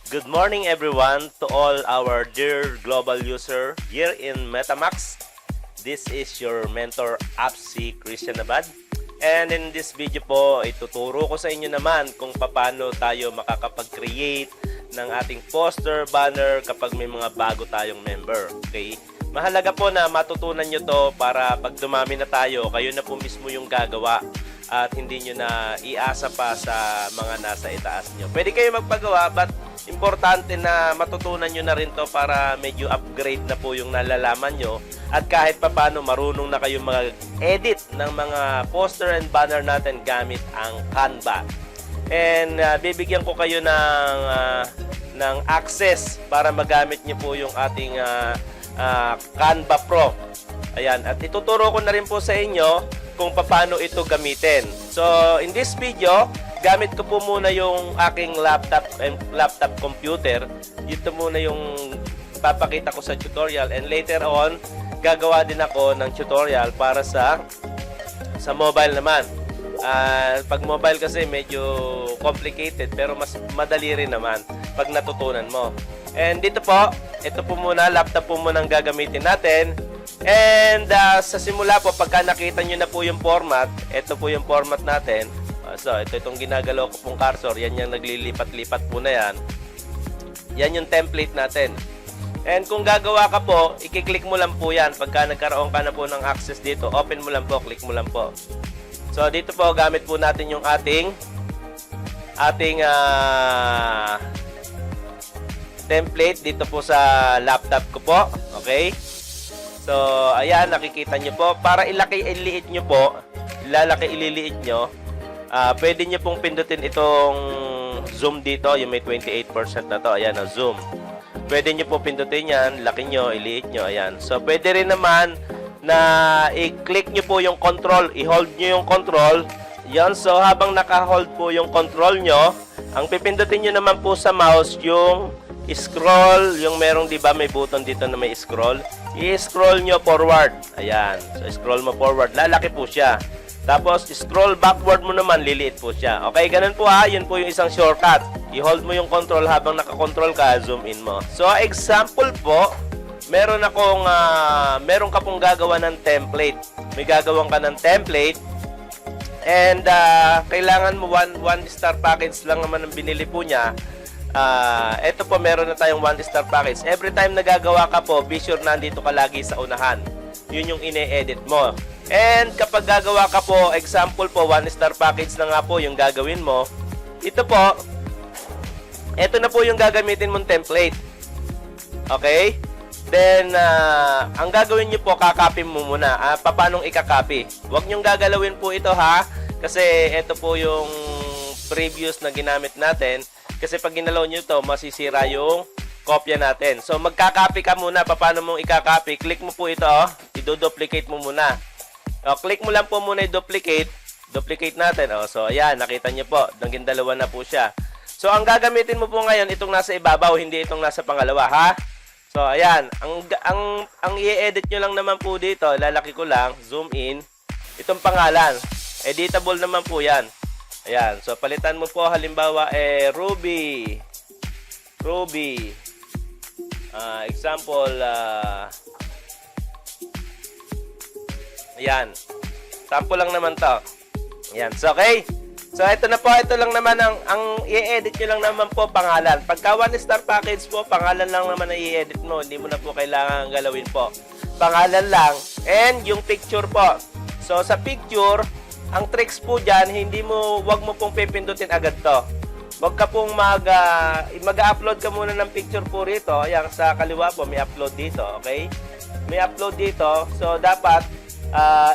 Good morning everyone to all our dear global user here in MetaMax. This is your mentor Apsi Christian Abad. And in this video po, ituturo ko sa inyo naman kung paano tayo makakapag-create ng ating poster, banner kapag may mga bago tayong member. Okay? Mahalaga po na matutunan nyo to para pag dumami na tayo, kayo na po mismo yung gagawa at hindi nyo na iasa pa sa mga nasa itaas nyo. Pwede kayo magpagawa but importante na matutunan nyo na rin to para medyo upgrade na po yung nalalaman nyo at kahit papano marunong na kayo mag-edit ng mga poster and banner natin gamit ang Canva. And bibigyan ko kayo ng access para magamit nyo po yung ating Canva Pro. Ayan, at ituturo ko na rin po sa inyo kung paano ito gamitin. So, in this video, gamit ko po muna yung aking laptop computer. Ito muna yung papakita ko sa tutorial and later on, gagawa din ako ng tutorial para sa mobile naman. Pag mobile kasi medyo complicated pero mas madali rin naman pag natutunan mo. And dito po, ito po muna, laptop po muna ang gagamitin natin. And sa simula po, pagka nakita nyo na po yung format, ito po yung format natin. So, itong ginagalaw ko pong cursor, yan yung naglilipat-lipat po na yan. Yan yung template natin. And kung gagawa ka po, i-click mo lang po yan. Pagka nagkaroon ka na po ng access dito, open mo lang po, click mo lang po. So, dito po, gamit po natin yung ating template dito po sa laptop ko po. Okay? So, ayan, nakikita nyo po. Para ilaki-iliit nyo po, ililiit nyo, pwede nyo pong pindutin itong zoom dito, yung may 28% na to. Ayan, zoom. Pwede nyo po pindutin yan, laki nyo, iliit nyo, ayan. So, pwede rin naman na i-click nyo po yung control, i-hold nyo yung control. Yan, so habang naka-hold po yung control nyo, ang pipindutin nyo naman po sa mouse yung scroll, yung merong diba may button dito na may scroll, i-scroll nyo forward. Ayan, so scroll mo forward, lalaki po siya. Tapos scroll backward mo naman, liliit po siya. Okay, ganun po ha, yun po yung isang shortcut. I-hold mo yung control habang naka-control ka, zoom in mo. So example po, meron ka pong gagawa ng template. May gagawin ka ng template and kailangan mo one star package lang naman ang binili po niya. Ito po, meron na tayong 1-star package. Every time na gagawa ka po, be sure nandito ka lagi sa unahan. Yun yung ine-edit mo. And kapag gagawa ka po, example po, 1-star package na nga po yung gagawin mo. Ito po, ito na po yung gagamitin mong template. Okay? Then, ang gagawin nyo po, kakopy mo muna. Paano ikakopy? Huwag nyong gagalawin po ito ha. Kasi ito po yung previous na ginamit natin. Kasi pag ginalaw nyo ito, masisira yung kopya natin. So, magka-copy ka muna. Paano mong i-copy? Click mo po ito. I-duplicate mo muna. Click mo lang po muna i-duplicate. Duplicate natin. So, ayan. Nakita nyo po. Naging dalawa na po siya. So, ang gagamitin mo po ngayon, itong nasa ibabaw, hindi itong nasa pangalawa, ha? So, ayan. Ang i-edit nyo lang naman po dito, lalaki ko lang, zoom in. Itong pangalan. Editable naman po yan. Ayan, so palitan mo po halimbawa Ruby. Example ayan. Sample lang naman 'to. Ayan, so okay. So ito na po, ito lang naman ang i-edit niyo lang naman po pangalan. Pagka 1-star package po, pangalan lang naman ang i-edit mo. Hindi mo na po kailangan galawin po. Pangalan lang and yung picture po. So sa picture, ang tricks po dyan, wag mo pong pipindutin agad to. Wag ka pong mag-upload ka muna ng picture po rito. Ayan, sa kaliwa po, may upload dito, okay? May upload dito. So, dapat,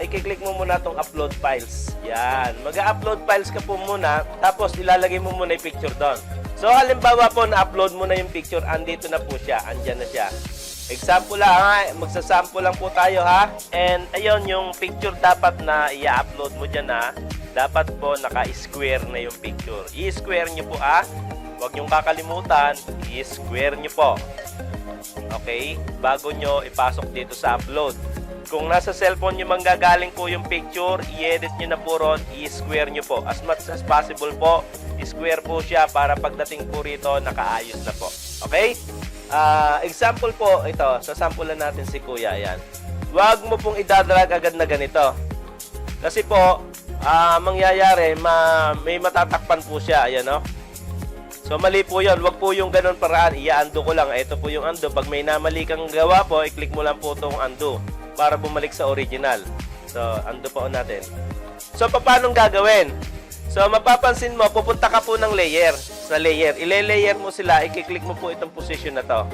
i-click mo muna tong upload files. Yan. Mag-upload files ka po muna, tapos ilalagay mo muna yung picture doon. So, halimbawa po, na-upload mo na yung picture, andito na po siya, andyan na siya. Example lang ha, magsasample lang po tayo ha. And ayun, yung picture dapat na i-upload mo dyan ha. Dapat po naka-square na yung picture. I-square nyo po ha. Huwag nyong kakalimutan, i-square nyo po. Okay? Bago nyo ipasok dito sa upload. Kung nasa cellphone nyo manggagaling po yung picture, i-edit nyo na po ron, i-square nyo po. As much as possible po, Square po siya para pagdating po rito, nakaayos na po. Okay? Example po, ito. Sasampulan natin si Kuya. Ayan. Huwag mo pong idadrag agad na ganito. Kasi po, mangyayari, may matatakpan po siya. Ayan, no? So, mali po yun. Huwag po yung ganun paraan. Ia-undo ko lang. Ito po yung undo. Pag may namali kang gawa po, i-click mo lang po itong undo para bumalik sa original. So, undo po natin. So, paano gagawin? So, mapapansin mo, pupunta ka po ng layer. Sa layer. Ile-layer mo sila. I-click mo po itong position na to.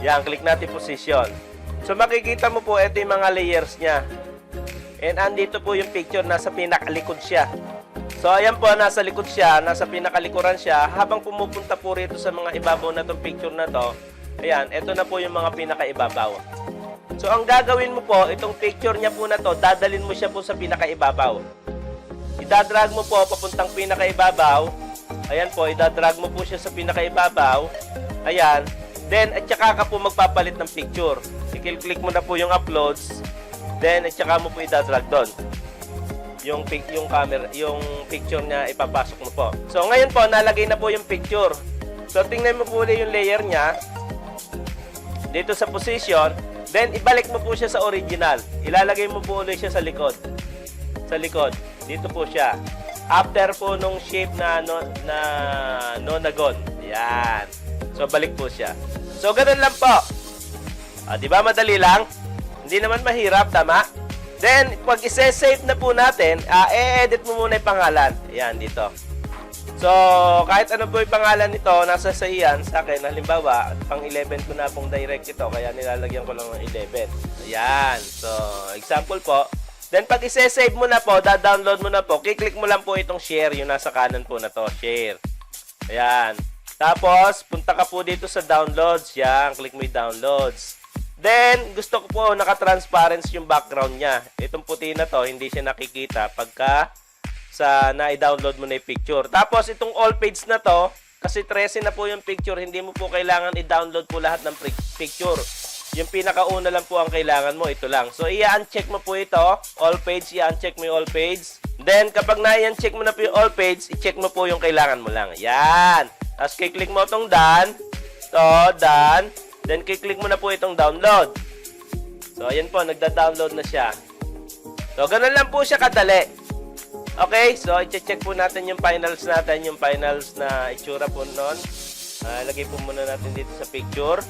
Yan, click natin position. So, makikita mo po, ito yung mga layers niya. And andito po yung picture, nasa pinakalikod siya. So, ayan po, nasa likod siya, nasa pinakalikuran siya. Habang pumupunta po rito sa mga ibabaw na itong picture na to, ayan, ito na po yung mga pinakaibabaw. So, ang gagawin mo po, itong picture niya po na to, dadalin mo siya po sa pinakaibabaw. Idadrag mo po, papuntang pinakaibabaw. Ayan po, idadrag mo po siya sa pinakaibabaw. Ayan. Then, at saka ka po magpapalit ng picture. I-click mo na po yung uploads. Then, at saka mo po idadrag doon. Yung camera, yung picture niya ipapasok mo po. So ngayon po nalagay na po yung picture. So tingnan mo po ulit yung layer niya dito sa position, then ibalik mo po siya sa original. Ilalagay mo po ulit siya sa likod. Sa likod. Dito po siya. After po nung shape na nonagon. Yan. So balik po siya. So ganoon lang po. Di ba madali lang? Hindi naman mahirap, tama? Then, pag i-save na po natin, i-edit mo muna yung pangalan. Ayan, dito. So, kahit ano po yung pangalan nito, nasa sa iyan, sa akin, halimbawa, pang 11 ko na pong direct ito, kaya nilalagyan ko lang ng 11. Ayan. So, example po. Then, pag i-save mo na po, da-download mo na po, kiklik mo lang po itong share, yung nasa kanan po na to, share. Ayan. Tapos, punta ka po dito sa downloads. Yan, click mo yung downloads. Then, gusto ko po naka-transparent yung background niya. Itong puti na to, hindi siya nakikita pagka na-download mo na yung picture. Tapos, itong all page na to, kasi 13 na po yung picture, hindi mo po kailangan i-download po lahat ng picture. Yung pinakauna lang po ang kailangan mo, ito lang. So, i-uncheck mo po ito, all page, i-uncheck mo yung all page. Then, kapag na-uncheck mo na po yung all page, i-check mo po yung kailangan mo lang. Yan. Tapos, kiklik mo itong done. Done. Then, kiklik mo na po itong download. So, ayan po, nagda-download na siya. So, ganun lang po siya kadali. Okay, so, i-check po natin yung finals natin, yung finals na itsura po nun. Lagay po muna natin dito sa picture.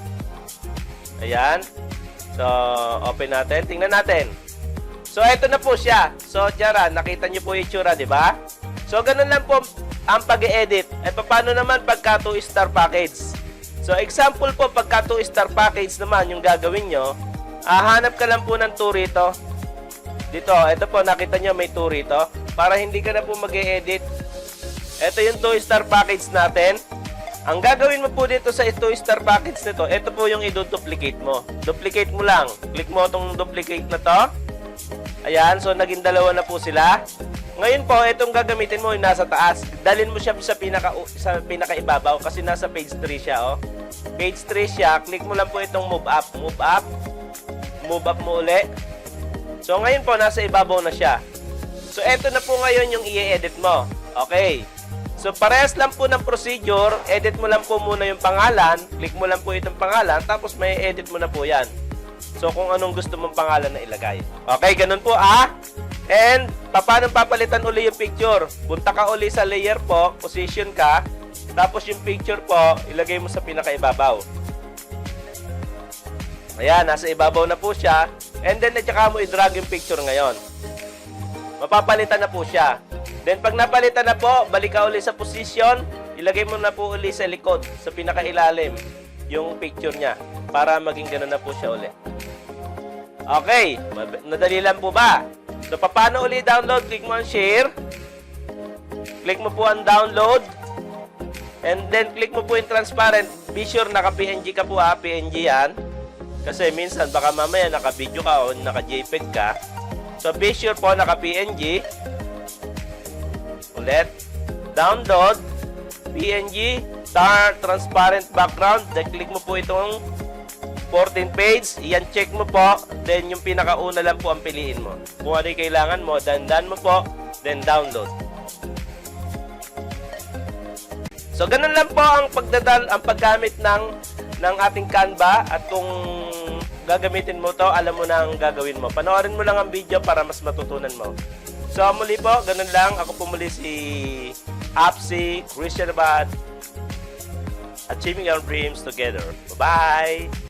Ayan. So, open natin. Tingnan natin. So, ito na po siya. So, tiyara, nakita nyo po yung itsura, di ba? So, ganun lang po ang pag-e-edit. At paano naman pagka 2-star package? So, example po, pagka 2-star package naman yung gagawin nyo, hanap ka lang po ng 2 rito. Dito, ito po, nakita nyo may 2 rito. Para hindi ka na po mag-e-edit. Ito yung 2-star package natin. Ang gagawin mo po dito sa 2-star package nito, ito po yung i-duplicate mo. Duplicate mo lang. Click mo itong duplicate na to. Ayan, so naging dalawa na po sila. Ngayon po, itong gagamitin mo yung nasa taas. Dalhin mo siya sa pinakaibabaw kasi nasa page 3 siya, oh. Page 3 siya, click mo lang po itong move up. Move up. Move up mo uli. So, ngayon po, nasa ibabaw na siya. So, ito na po ngayon yung i-edit mo. Okay. So, parehas lang po ng procedure. Edit mo lang po muna yung pangalan. Click mo lang po itong pangalan. Tapos, may edit mo na po yan. So, kung anong gusto mong pangalan na ilagay. Okay, ganun po, And, paano papalitan uli yung picture? Punta ka uli sa layer po, position ka, tapos yung picture po, ilagay mo sa pinakaibabaw. Ayan, nasa ibabaw na po siya. And then, at saka mo i-drag yung picture ngayon. Mapapalitan na po siya. Then, pag napalitan na po, balik ka uli sa position, ilagay mo na po uli sa likod, sa pinakailalim, yung picture niya, para maging gano'n na po siya uli. Okay, nadali lang po ba? So, paano uli download? Click mo ang share. Click mo po ang download. And then, click mo po yung transparent. Be sure naka-PNG ka po, PNG yan. Kasi minsan, baka mamaya naka-video ka o naka-JPEG ka. So, be sure po naka-PNG. Ulit. Download. PNG. Transparent background. Then, click mo po itong 14 page, iyan check mo po, then yung pinakauna lang po ang piliin mo. Kung ano yung kailangan mo, dandan mo po, then download. So, ganun lang po ang paggamit ng ating Canva. At kung gagamitin mo to, alam mo na ang gagawin mo. Panoorin mo lang ang video para mas matutunan mo. So, muli po, ganun lang. Ako po muli si Apsi, Christian Abad, Achieving Our Dreams Together. Bye-bye!